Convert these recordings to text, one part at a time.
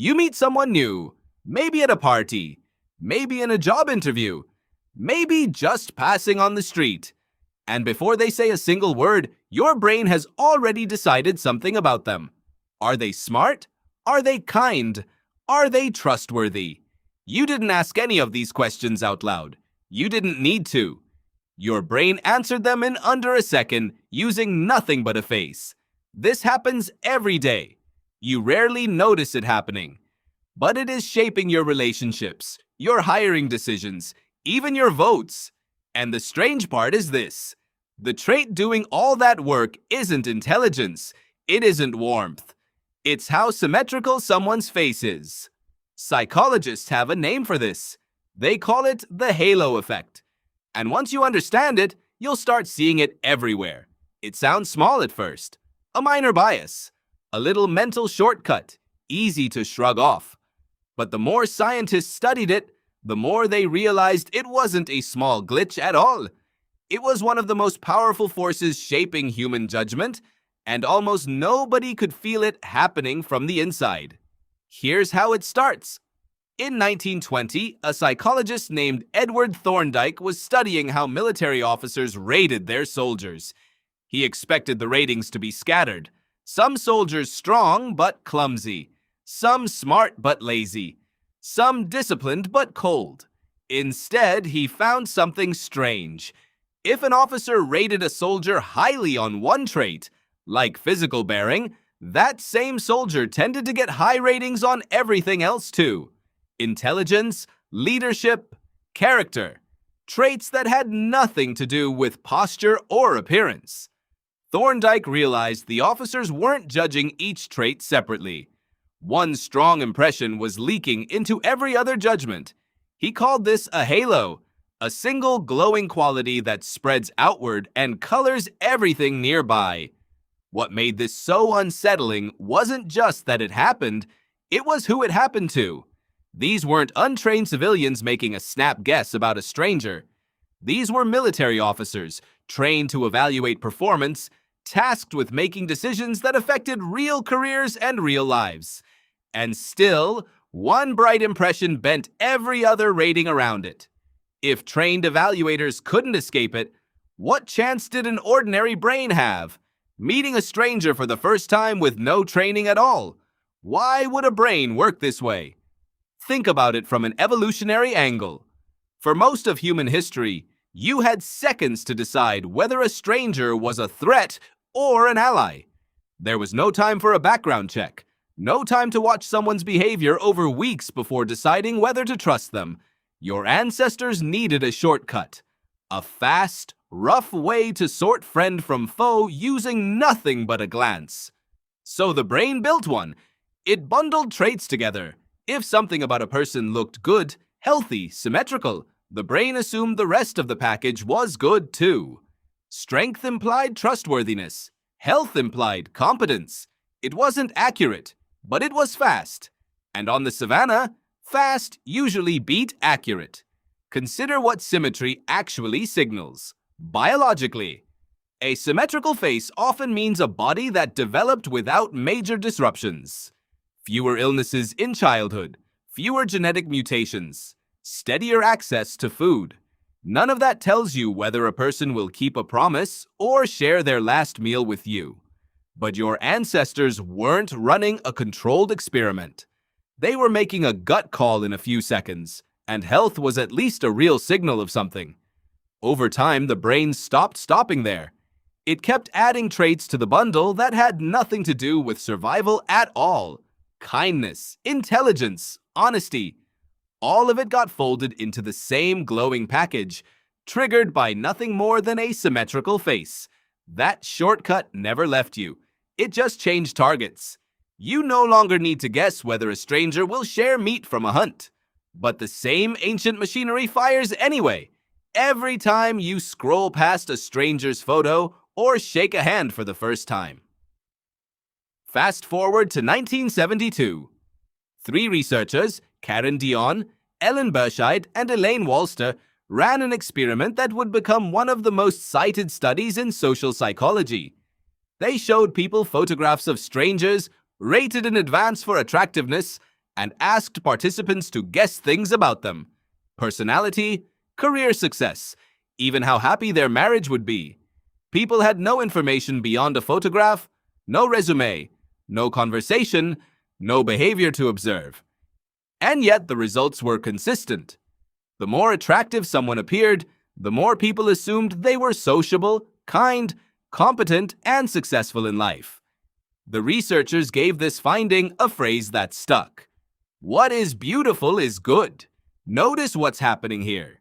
You meet someone new, maybe at a party, maybe in a job interview, maybe just passing on the street. And before they say a single word, your brain has already decided something about them. Are they smart? Are they kind? Are they trustworthy? You didn't ask any of these questions out loud. You didn't need to. Your brain answered them in under a second using nothing but a face. This happens every day. You rarely notice it happening. But it is shaping your relationships, your hiring decisions, even your votes. And the strange part is this. The trait doing all that work isn't intelligence. It isn't warmth. It's how symmetrical someone's face is. Psychologists have a name for this. They call it the halo effect. And once you understand it, you'll start seeing it everywhere. It sounds small at first. A minor bias. A little mental shortcut. Easy to shrug off. But the more scientists studied it, the more they realized it wasn't a small glitch at all. It was one of the most powerful forces shaping human judgment, and almost nobody could feel it happening from the inside. Here's how it starts. In 1920, a psychologist named Edward Thorndike was studying how military officers rated their soldiers. He expected the ratings to be scattered. Some soldiers strong but clumsy. Some smart but lazy. Some disciplined but cold. Instead, he found something strange. If an officer rated a soldier highly on one trait, like physical bearing, that same soldier tended to get high ratings on everything else too. Intelligence, leadership, character. Traits that had nothing to do with posture or appearance. Thorndike realized the officers weren't judging each trait separately. One strong impression was leaking into every other judgment. He called this a halo, a single glowing quality that spreads outward and colors everything nearby. What made this so unsettling wasn't just that it happened, it was who it happened to. These weren't untrained civilians making a snap guess about a stranger. These were military officers, trained to evaluate performance, tasked with making decisions that affected real careers and real lives. And still, one bright impression bent every other rating around it. If trained evaluators couldn't escape it, what chance did an ordinary brain have? Meeting a stranger for the first time with no training at all. Why would a brain work this way? Think about it from an evolutionary angle. For most of human history, you had seconds to decide whether a stranger was a threat or an ally. There was no time for a background check, no time to watch someone's behavior over weeks before deciding whether to trust them. Your ancestors needed a shortcut, a fast, rough way to sort friend from foe using nothing but a glance. So the brain built one. It bundled traits together. If something about a person looked good, healthy, symmetrical, the brain assumed the rest of the package was good too. Strength implied trustworthiness. Health implied competence. It wasn't accurate, but it was fast. And on the savannah, fast usually beat accurate. Consider what symmetry actually signals. Biologically, a symmetrical face often means a body that developed without major disruptions. Fewer illnesses in childhood, fewer genetic mutations, steadier access to food. None of that tells you whether a person will keep a promise or share their last meal with you. But your ancestors weren't running a controlled experiment. They were making a gut call in a few seconds, and health was at least a real signal of something. Over time, the brain stopped stopping there. It kept adding traits to the bundle that had nothing to do with survival at all. Kindness, intelligence, honesty. All of it got folded into the same glowing package, triggered by nothing more than a symmetrical face. That shortcut never left you. It just changed targets. You no longer need to guess whether a stranger will share meat from a hunt. But the same ancient machinery fires anyway, every time you scroll past a stranger's photo or shake a hand for the first time. Fast forward to 1972. 3 researchers, Karen Dion, Ellen Burscheid, and Elaine Walster, ran an experiment that would become one of the most cited studies in social psychology. They showed people photographs of strangers, rated in advance for attractiveness, and asked participants to guess things about them: personality, career success, even how happy their marriage would be. People had no information beyond a photograph, no resume, no conversation, no behavior to observe. And yet the results were consistent. The more attractive someone appeared, the more people assumed they were sociable, kind, competent, and successful in life. The researchers gave this finding a phrase that stuck: "What is beautiful is good." Notice what's happening here.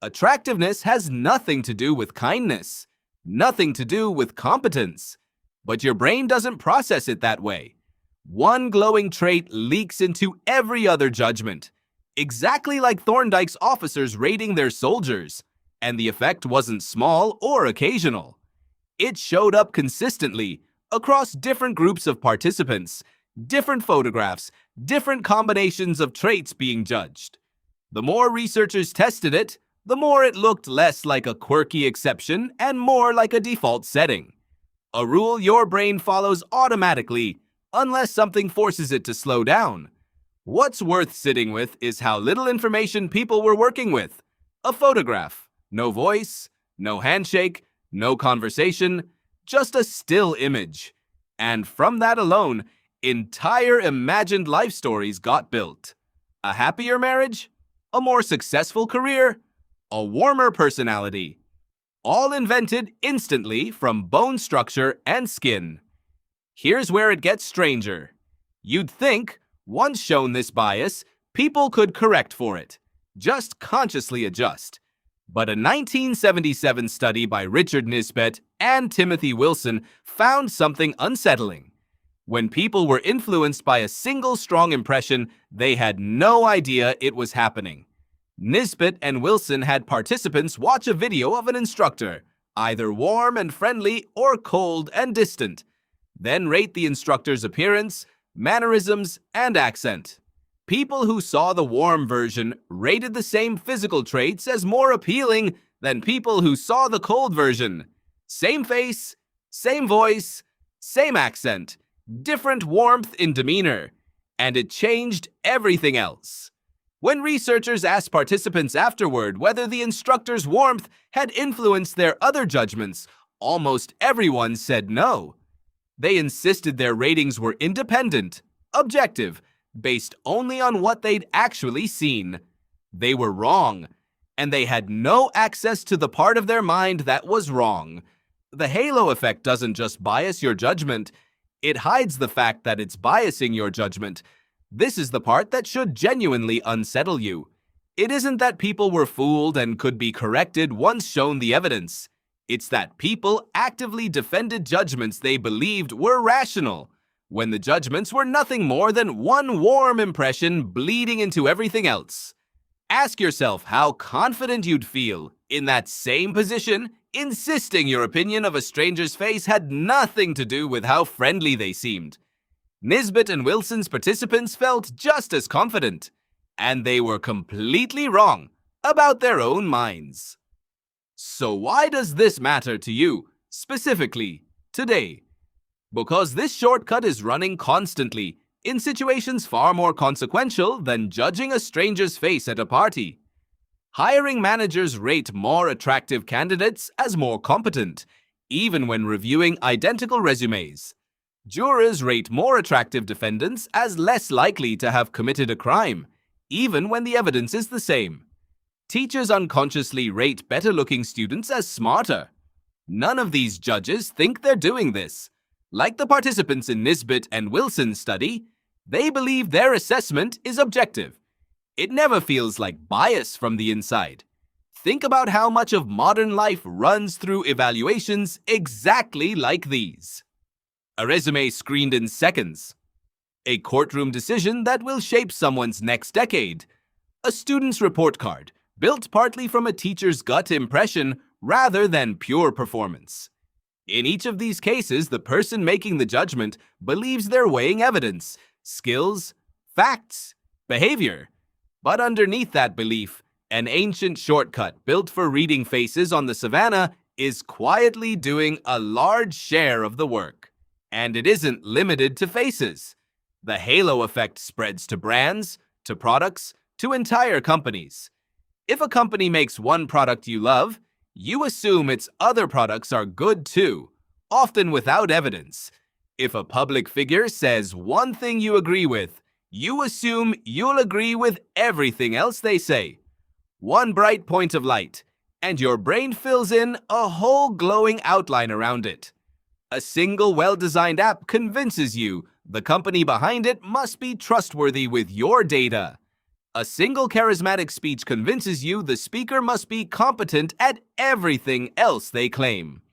Attractiveness has nothing to do with kindness, nothing to do with competence. But your brain doesn't process it that way. One glowing trait leaks into every other judgment, exactly like Thorndike's officers rating their soldiers. And the effect wasn't small or occasional. It showed up consistently across different groups of participants, different photographs, different combinations of traits being judged. The more researchers tested it, the more it looked less like a quirky exception and more like a default setting. A rule your brain follows automatically, unless something forces it to slow down. What's worth sitting with is how little information people were working with. A photograph, no voice, no handshake, no conversation, just a still image. And from that alone, entire imagined life stories got built. A happier marriage? A more successful career? A warmer personality? All invented instantly from bone structure and skin. Here's where it gets stranger. You'd think, once shown this bias, people could correct for it. Just consciously adjust. But a 1977 study by Richard Nisbett and Timothy Wilson found something unsettling. When people were influenced by a single strong impression, they had no idea it was happening. Nisbett and Wilson had participants watch a video of an instructor, either warm and friendly or cold and distant, then rate the instructor's appearance, mannerisms, and accent. People who saw the warm version rated the same physical traits as more appealing than people who saw the cold version. Same face, same voice, same accent, different warmth in demeanor, and it changed everything else. When researchers asked participants afterward whether the instructor's warmth had influenced their other judgments, almost everyone said no. They insisted their ratings were independent, objective, based only on what they'd actually seen. They were wrong, and they had no access to the part of their mind that was wrong. The halo effect doesn't just bias your judgment, it hides the fact that it's biasing your judgment. This is the part that should genuinely unsettle you. It isn't that people were fooled and could be corrected once shown the evidence. It's that people actively defended judgments they believed were rational, when the judgments were nothing more than one warm impression bleeding into everything else. Ask yourself how confident you'd feel in that same position, insisting your opinion of a stranger's face had nothing to do with how friendly they seemed. Nisbett and Wilson's participants felt just as confident, and they were completely wrong about their own minds. So why does this matter to you, specifically, today? Because this shortcut is running constantly, in situations far more consequential than judging a stranger's face at a party. Hiring managers rate more attractive candidates as more competent, even when reviewing identical resumes. Jurors rate more attractive defendants as less likely to have committed a crime, even when the evidence is the same. Teachers unconsciously rate better-looking students as smarter. None of these judges think they're doing this. Like the participants in Nisbett and Wilson's study, they believe their assessment is objective. It never feels like bias from the inside. Think about how much of modern life runs through evaluations exactly like these. A resume screened in seconds. A courtroom decision that will shape someone's next decade. A student's report card, built partly from a teacher's gut impression rather than pure performance. In each of these cases, the person making the judgment believes they're weighing evidence, skills, facts, behavior. But underneath that belief, an ancient shortcut built for reading faces on the savannah is quietly doing a large share of the work. And it isn't limited to faces. The halo effect spreads to brands, to products, to entire companies. If a company makes one product you love, you assume its other products are good too, often without evidence. If a public figure says one thing you agree with, you assume you'll agree with everything else they say. One bright point of light, and your brain fills in a whole glowing outline around it. A single well-designed app convinces you the company behind it must be trustworthy with your data. A single charismatic speech convinces you the speaker must be competent at everything else they claim.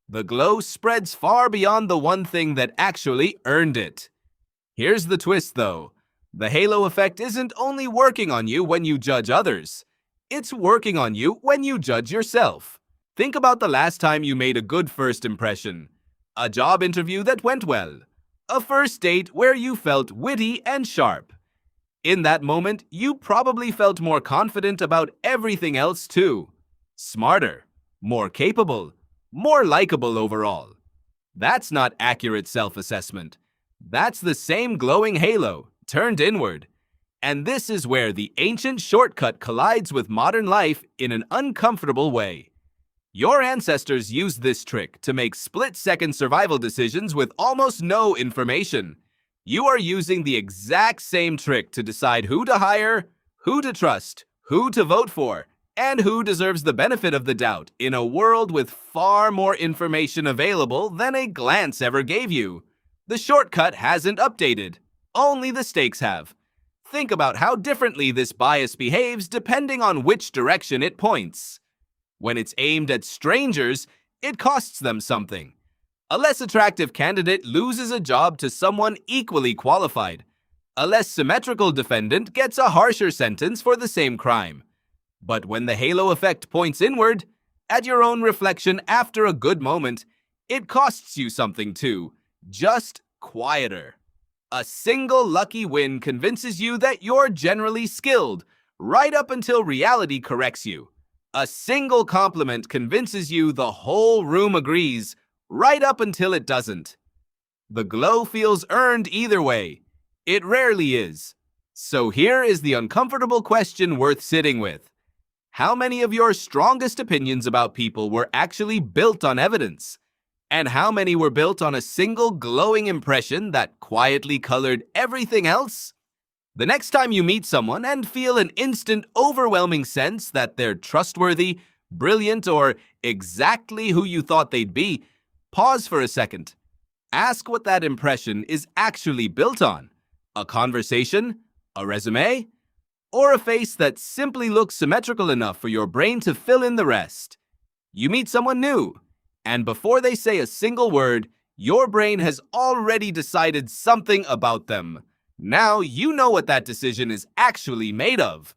The glow spreads far beyond the one thing that actually earned it. Here's the twist, though. The halo effect isn't only working on you when you judge others. It's working on you when you judge yourself. Think about the last time you made a good first impression. A job interview that went well. A first date where you felt witty and sharp. In that moment, you probably felt more confident about everything else too. Smarter, more capable, more likable overall. That's not accurate self-assessment. That's the same glowing halo, turned inward. And this is where the ancient shortcut collides with modern life in an uncomfortable way. Your ancestors used this trick to make split-second survival decisions with almost no information. You are using the exact same trick to decide who to hire, who to trust, who to vote for, and who deserves the benefit of the doubt in a world with far more information available than a glance ever gave you. The shortcut hasn't updated. Only the stakes have. Think about how differently this bias behaves depending on which direction it points. When it's aimed at strangers, it costs them something. A less attractive candidate loses a job to someone equally qualified. A less symmetrical defendant gets a harsher sentence for the same crime. But when the halo effect points inward, at your own reflection after a good moment, it costs you something too, just quieter. A single lucky win convinces you that you're generally skilled, right up until reality corrects you. A single compliment convinces you the whole room agrees, right up until it doesn't. The glow feels earned either way. It rarely is. So here is the uncomfortable question worth sitting with. How many of your strongest opinions about people were actually built on evidence? And how many were built on a single glowing impression that quietly colored everything else? The next time you meet someone and feel an instant overwhelming sense that they're trustworthy, brilliant, or exactly who you thought they'd be, pause for a second. Ask what that impression is actually built on. A conversation? A resume? Or a face that simply looks symmetrical enough for your brain to fill in the rest? You meet someone new, and before they say a single word, your brain has already decided something about them. Now you know what that decision is actually made of.